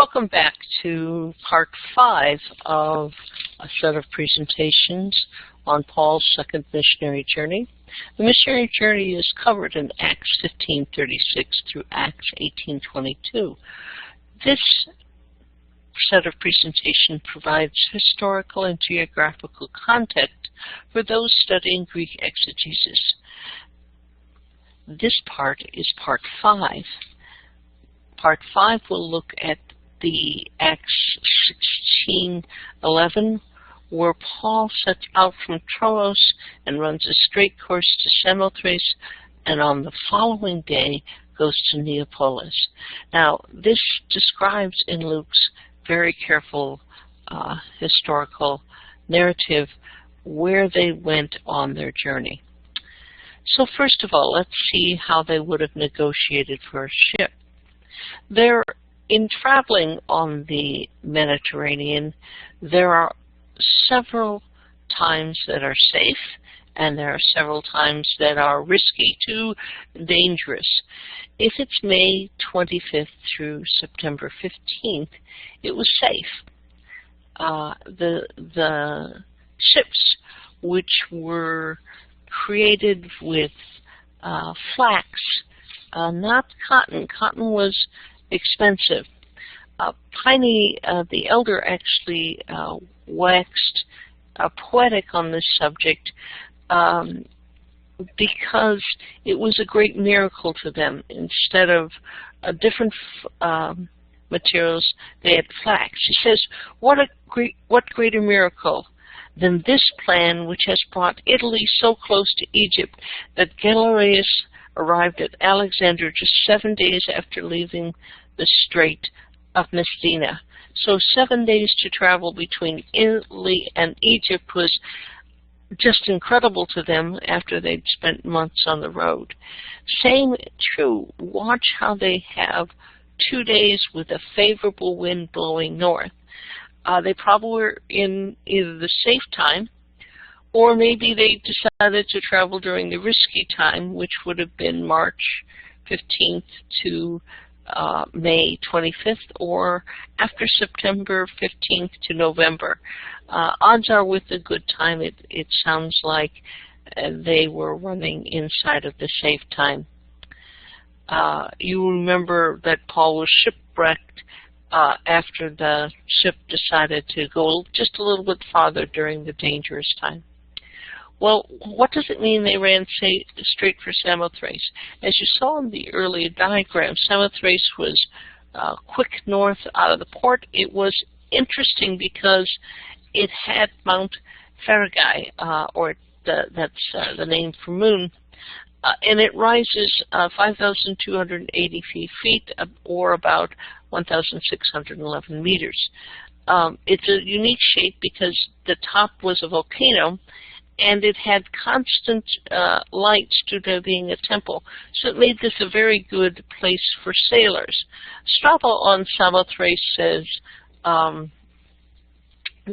Welcome back to part 5 of a set of presentations on Paul's second missionary journey. The missionary journey is covered in Acts 15:36 through Acts 18:22. This set of presentation provides historical and geographical context for those studying Greek exegesis. This part is part 5. Part 5 will look at the Acts 16:11, where Paul sets out from Troas and runs a straight course to Samothrace, and on the following day goes to Neapolis. Now, this describes in Luke's very careful historical narrative where they went on their journey. So first of all, let's see how they would have negotiated for a ship. In traveling on the Mediterranean, there are several times that are safe, and there are several times that are risky, too dangerous. If it's May 25th through September 15th, it was safe. The ships, which were created with flax, not cotton. Cotton was expensive. Pliny the Elder actually waxed poetic on this subject because it was a great miracle to them. Instead of different materials, they had flax. He says, what greater miracle than this plan which has brought Italy so close to Egypt that Galerius arrived at Alexander just 7 days after leaving the Strait of Messina. So 7 days to travel between Italy and Egypt was just incredible to them after they'd spent months on the road. Same true, watch how they have 2 days with a favorable wind blowing north. They probably were in either the safe time, or maybe they decided to travel during the risky time, which would have been March 15th to May 25th, or after September 15th to November. Odds are with a good time, it sounds like they were running inside of the safe time. You remember that Paul was shipwrecked after the ship decided to go just a little bit farther during the dangerous time. Well, what does it mean they ran straight for Samothrace? As you saw in the earlier diagram, Samothrace was quick north out of the port. It was interesting because it had Mount Farragai, that's the name for moon, and it rises 5,280 feet, or about 1,611 meters. It's a unique shape because the top was a volcano, and it had constant lights due to being a temple. So it made this a very good place for sailors. Strabo on Samothrace says,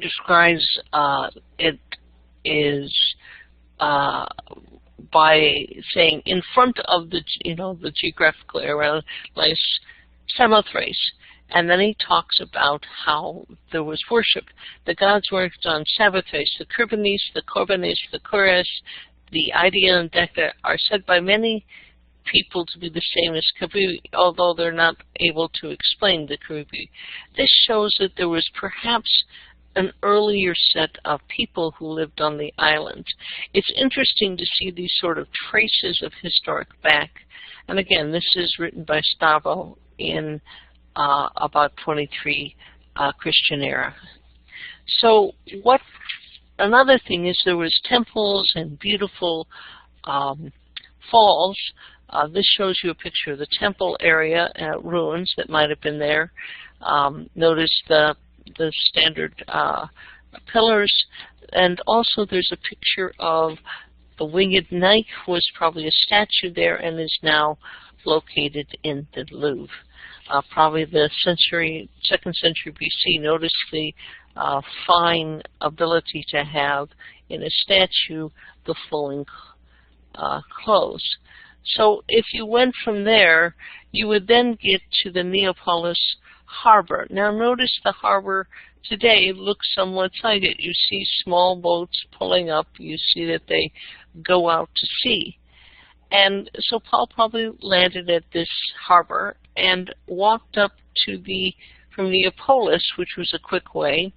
describes it is by saying in front of the geographical area lies Samothrace. And then he talks about how there was worship. The gods worked on Samothrace. The Kirbanes, the Corbanes, the Kores, the Idea and Deca are said by many people to be the same as Kabubi, although they're not able to explain the Kabubi. This shows that there was perhaps an earlier set of people who lived on the island. It's interesting to see these sort of traces of historic back. And again, this is written by Strabo in about 23 Christian era. So another thing is there was temples and beautiful falls. This shows you a picture of the temple area, ruins that might have been there. Notice the standard pillars, and also there's a picture of the winged knight, who was probably a statue there and is now located in the Louvre. Probably the 2nd century BC. Notice the fine ability to have in a statue the flowing clothes. So if you went from there, you would then get to the Neapolis harbor. Now notice the harbor today looks somewhat like it. You see small boats pulling up. You see that they go out to sea. And so Paul probably landed at this harbor and walked up to from Neapolis, which was a quick way,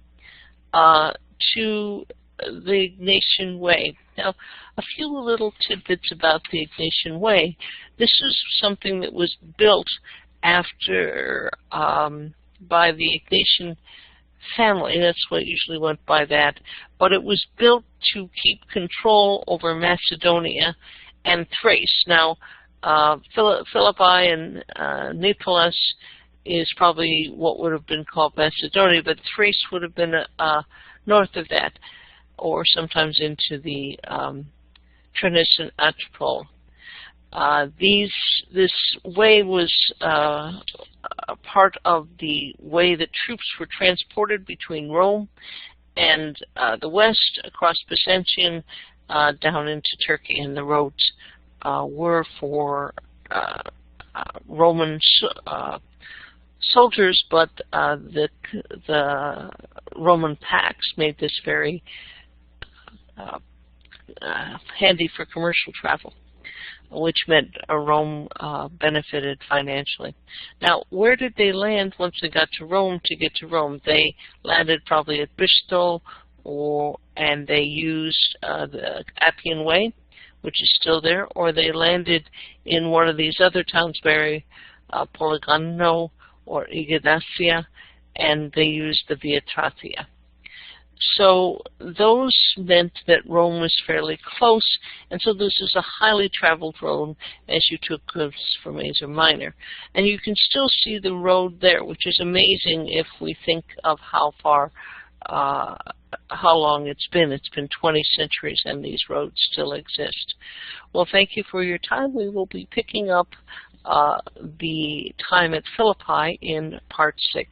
to the Egnatian Way. Now, a few little tidbits about the Egnatian Way. This is something that was built after by the Egnatian family. That's what usually went by that. But it was built to keep control over Macedonia and Thrace. Now, Philippi and Neapolis is probably what would have been called Macedonia, but Thrace would have been north of that, or sometimes into the Transition Archipel. This way was a part of the way that troops were transported between Rome and the west, across Byzantium, down into Turkey, and the roads were for Roman soldiers, but the Roman pacts made this very handy for commercial travel, which meant Rome benefited financially. Now, where did they land once they got to Rome to get to Rome? They landed probably at Bristol, and they used the Appian Way, which is still there, or they landed in one of these other towns, very Poligano or Egnatia, and they used the Via Egnatia. So those meant that Rome was fairly close, and so this is a highly traveled road as you took goods from Asia Minor. And you can still see the road there, which is amazing if we think of how long it's been. It's been 20 centuries and these roads still exist. Well, thank you for your time. We will be picking up the time at Philippi in part 6.